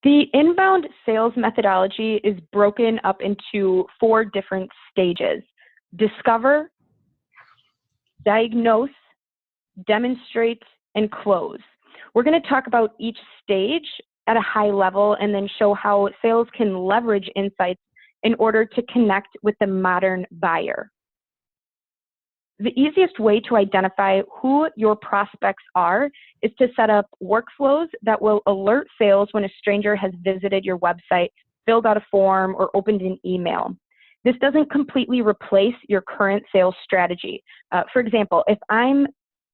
The inbound sales methodology is broken up into 4 different stages: discover, diagnose, demonstrate, and close. We're going to talk about each stage at a high level and then show how sales can leverage insights in order to connect with the modern buyer. The easiest way to identify who your prospects are is to set up workflows that will alert sales when a stranger has visited your website, filled out a form, or opened an email. This doesn't completely replace your current sales strategy. For example, if I'm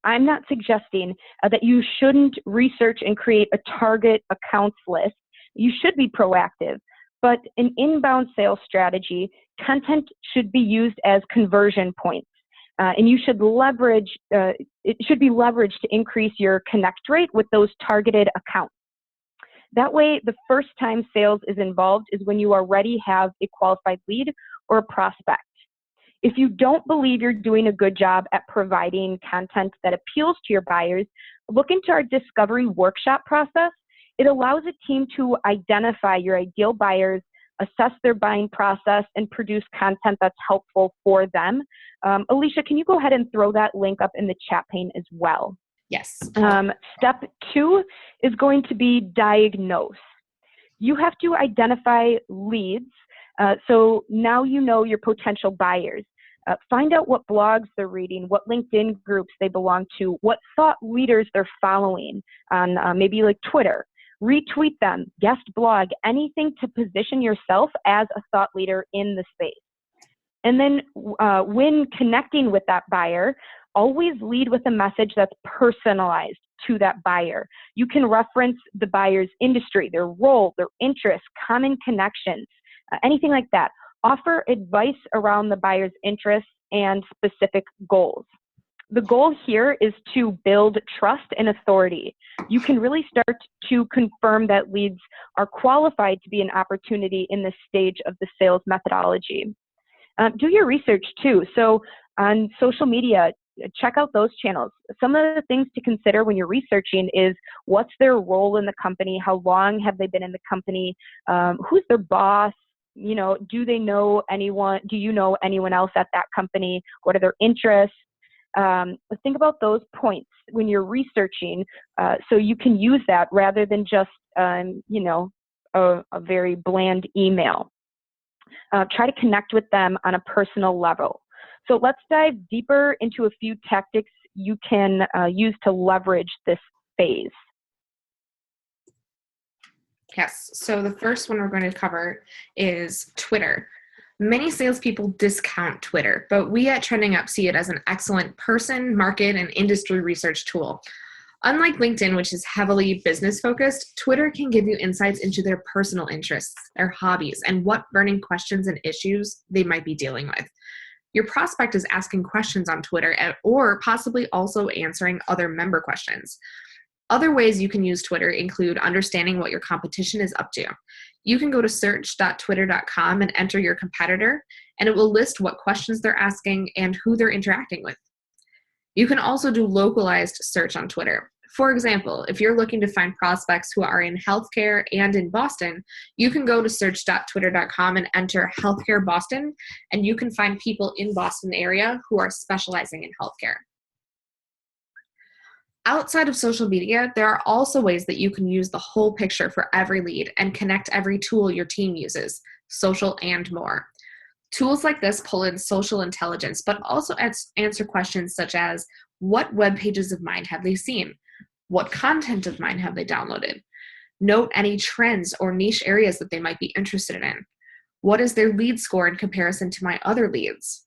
not suggesting that you shouldn't research and create a target accounts list. You should be proactive, but in inbound sales strategy, content should be used as conversion points. And you should leverage, it should be leveraged to increase your connect rate with those targeted accounts. That way, the first time sales is involved is when you already have a qualified lead or a prospect. If you don't believe you're doing a good job at providing content that appeals to your buyers, look into our discovery workshop process. It allows a team to identify your ideal buyers, assess their buying process, and produce content that's helpful for them. Alicia, can you go ahead and throw that link up in the chat pane as well? Yes. Step 2 is going to be diagnose. You have to identify leads. So now you know your potential buyers. Find out what blogs they're reading, what LinkedIn groups they belong to, what thought leaders they're following on maybe like Twitter. Retweet them, guest blog, anything to position yourself as a thought leader in the space. And then when connecting with that buyer, always lead with a message that's personalized to that buyer. You can reference the buyer's industry, their role, their interests, common connections, anything like that. Offer advice around the buyer's interests and specific goals. The goal here is to build trust and authority. You can really start to confirm that leads are qualified to be an opportunity in this stage of the sales methodology. Do your research too. So on social media, check out those channels. Some of the things to consider when you're researching is what's their role in the company? How long have they been in the company? Who's their boss? You know, do they know anyone? Do you know anyone else at that company? What are their interests? Think about those points when you're researching, so you can use that rather than just, you know, a very bland email. Try to connect with them on a personal level. So let's dive deeper into a few tactics you can use to leverage this phase. Yes, so the first one we're going to cover is Twitter. Many salespeople discount Twitter, but we at Trending Up see it as an excellent person, market, and industry research tool. Unlike LinkedIn, which is heavily business-focused, Twitter can give you insights into their personal interests, their hobbies, and what burning questions and issues they might be dealing with. Your prospect is asking questions on Twitter or possibly also answering other member questions. Other ways you can use Twitter include understanding what your competition is up to. You can go to search.twitter.com and enter your competitor, and it will list what questions they're asking and who they're interacting with. You can also do localized search on Twitter. For example, if you're looking to find prospects who are in healthcare and in Boston, you can go to search.twitter.com and enter healthcare Boston, and you can find people in Boston area who are specializing in healthcare. Outside of social media, there are also ways that you can use the whole picture for every lead and connect every tool your team uses, social and more. Tools like this pull in social intelligence, but also answer questions such as, what web pages of mine have they seen? What content of mine have they downloaded? Note any trends or niche areas that they might be interested in. What is their lead score in comparison to my other leads?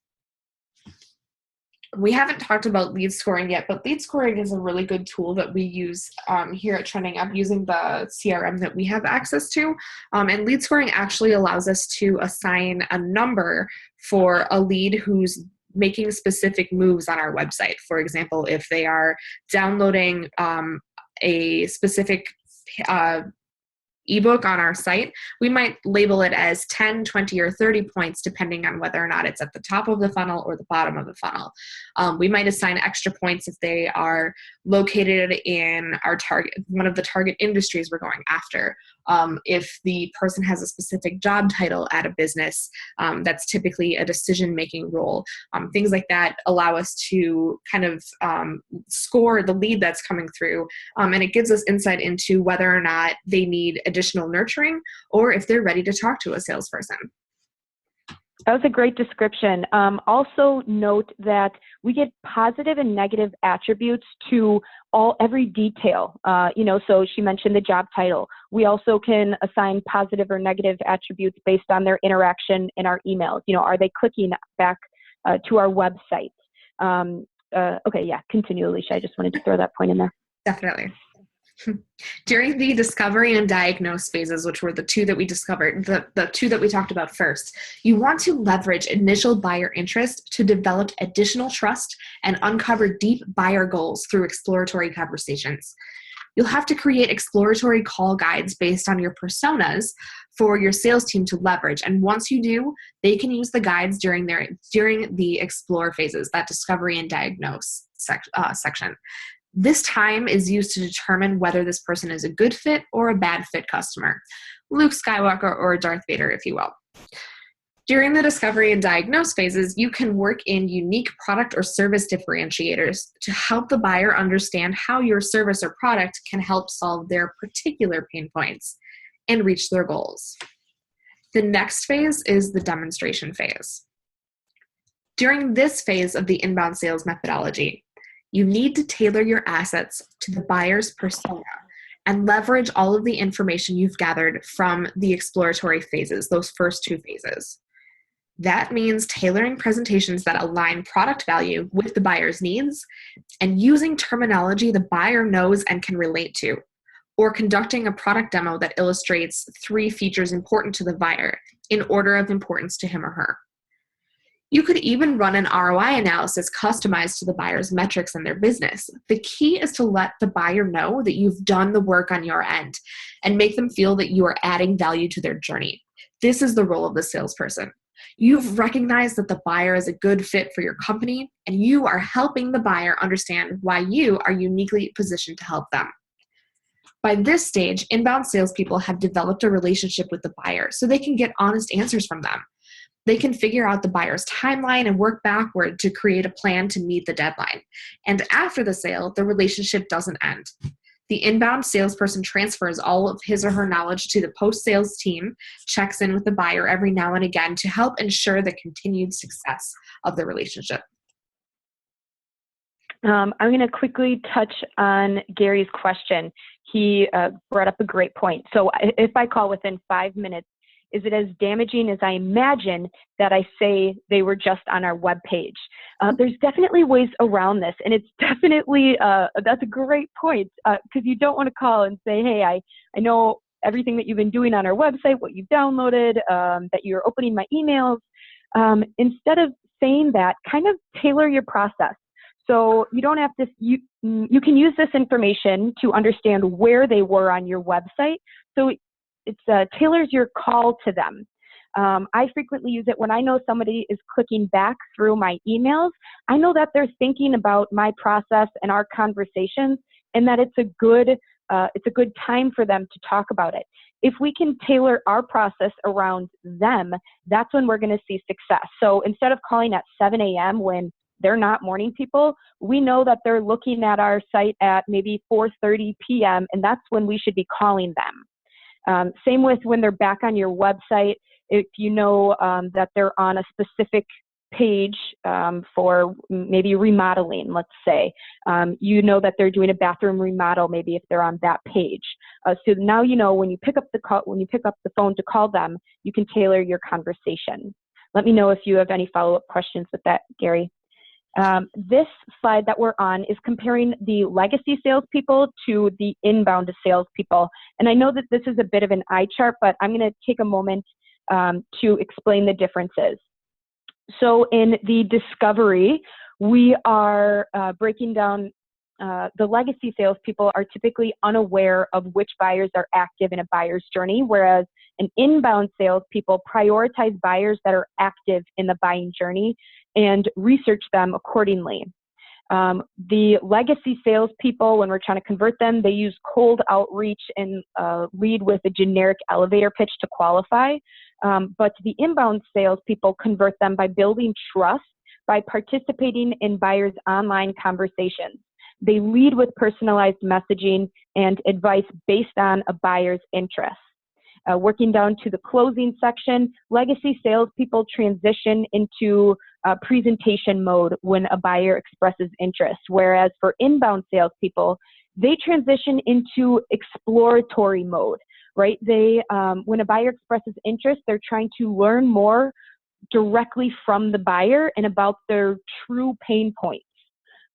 We haven't talked about lead scoring yet, but lead scoring is a really good tool that we use here at Trending Up using the CRM that we have access to. And lead scoring actually allows us to assign a number for a lead who's making specific moves on our website. For example, if they are downloading a specific ebook on our site, we might label it as 10, 20, or 30 points, depending on whether or not it's at the top of the funnel or the bottom of the funnel. We might assign extra points if they are located in our target, one of the target industries we're going after. if the person has a specific job title at a business, that's typically a decision-making role. Things like that allow us to kind of score the lead that's coming through, and it gives us insight into whether or not they need additional nurturing or if they're ready to talk to a salesperson. That was a great description. Also note that we get positive and negative attributes to every detail. So she mentioned the job title. We also can assign positive or negative attributes based on their interaction in our emails. Are they clicking back to our website? Okay, yeah, continue, Alicia. I just wanted to throw that point in there. Definitely. During the discovery and diagnose phases, which were the two that we discovered, the two that we talked about first, you want to leverage initial buyer interest to develop additional trust and uncover deep buyer goals through exploratory conversations. You'll have to create exploratory call guides based on your personas for your sales team to leverage. And once you do, they can use the guides during the explore phases, that discovery and diagnose section. This time is used to determine whether this person is a good fit or a bad fit customer. Luke Skywalker or Darth Vader, if you will. During the discovery and diagnose phases, you can work in unique product or service differentiators to help the buyer understand how your service or product can help solve their particular pain points and reach their goals. The next phase is the demonstration phase. During this phase of the inbound sales methodology, you need to tailor your assets to the buyer's persona and leverage all of the information you've gathered from the exploratory phases, those first two phases. That means tailoring presentations that align product value with the buyer's needs and using terminology the buyer knows and can relate to, or conducting a product demo that illustrates 3 features important to the buyer in order of importance to him or her. You could even run an ROI analysis customized to the buyer's metrics and their business. The key is to let the buyer know that you've done the work on your end and make them feel that you are adding value to their journey. This is the role of the salesperson. You've recognized that the buyer is a good fit for your company, and you are helping the buyer understand why you are uniquely positioned to help them. By this stage, inbound salespeople have developed a relationship with the buyer so they can get honest answers from them. They can figure out the buyer's timeline and work backward to create a plan to meet the deadline. And after the sale, the relationship doesn't end. The inbound salesperson transfers all of his or her knowledge to the post-sales team, checks in with the buyer every now and again to help ensure the continued success of the relationship. I'm going to quickly touch on Gary's question. He brought up a great point. So if I call within 5 minutes, is it as damaging as I imagine that I say they were just on our webpage? There's definitely ways around this, and it's definitely, that's a great point, because you don't want to call and say, hey, I know everything that you've been doing on our website, what you've downloaded, that you're opening my emails. Instead of saying that, kind of tailor your process. So you don't have to, you can use this information to understand where they were on your website. So it tailors your call to them. I frequently use it when I know somebody is clicking back through my emails. I know that they're thinking about my process and our conversations, and that it's a good time for them to talk about it. If we can tailor our process around them, that's when we're going to see success. So instead of calling at 7 a.m. when they're not morning people, we know that they're looking at our site at maybe 4:30 p.m., and that's when we should be calling them. Same with when they're back on your website. If you know that they're on a specific page for maybe remodeling, let's say, you know that they're doing a bathroom remodel, maybe if they're on that page. So now you know when you pick up the phone to call them, you can tailor your conversation. Let me know if you have any follow-up questions with that, Gary. This slide that we're on is comparing the legacy salespeople to the inbound salespeople. And I know that this is a bit of an eye chart, but I'm going to take a moment to explain the differences. So in the discovery, we are breaking down the legacy salespeople are typically unaware of which buyers are active in a buyer's journey, whereas an inbound salespeople prioritize buyers that are active in the buying journey and research them accordingly. The legacy salespeople, when we're trying to convert them, they use cold outreach and lead with a generic elevator pitch to qualify. But the inbound salespeople convert them by building trust, by participating in buyers' online conversations. They lead with personalized messaging and advice based on a buyer's interests. Working down to the closing section, legacy salespeople transition into presentation mode when a buyer expresses interest, whereas for inbound salespeople, they transition into exploratory mode, right? When a buyer expresses interest, they're trying to learn more directly from the buyer and about their true pain points.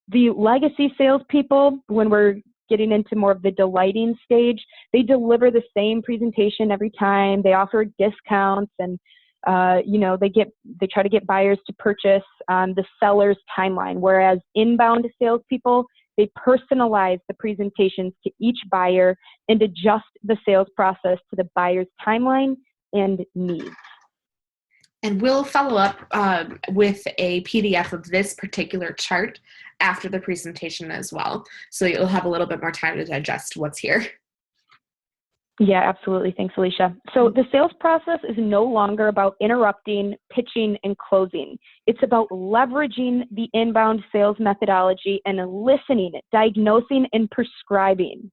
The legacy salespeople, when we're getting into more of the delighting stage, they deliver the same presentation every time. They offer discounts, and they try to get buyers to purchase on the seller's timeline. Whereas inbound salespeople, they personalize the presentations to each buyer and adjust the sales process to the buyer's timeline and needs. And we'll follow up with a PDF of this particular chart after the presentation as well. So you'll have a little bit more time to digest what's here. Yeah, absolutely. Thanks, Alicia. So the sales process is no longer about interrupting, pitching, and closing. It's about leveraging the inbound sales methodology and listening, diagnosing, and prescribing.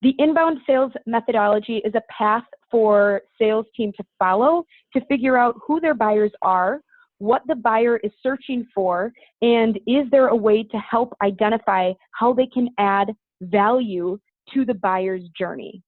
The inbound sales methodology is a path for sales team to follow to figure out who their buyers are, what the buyer is searching for, and is there a way to help identify how they can add value to the buyer's journey.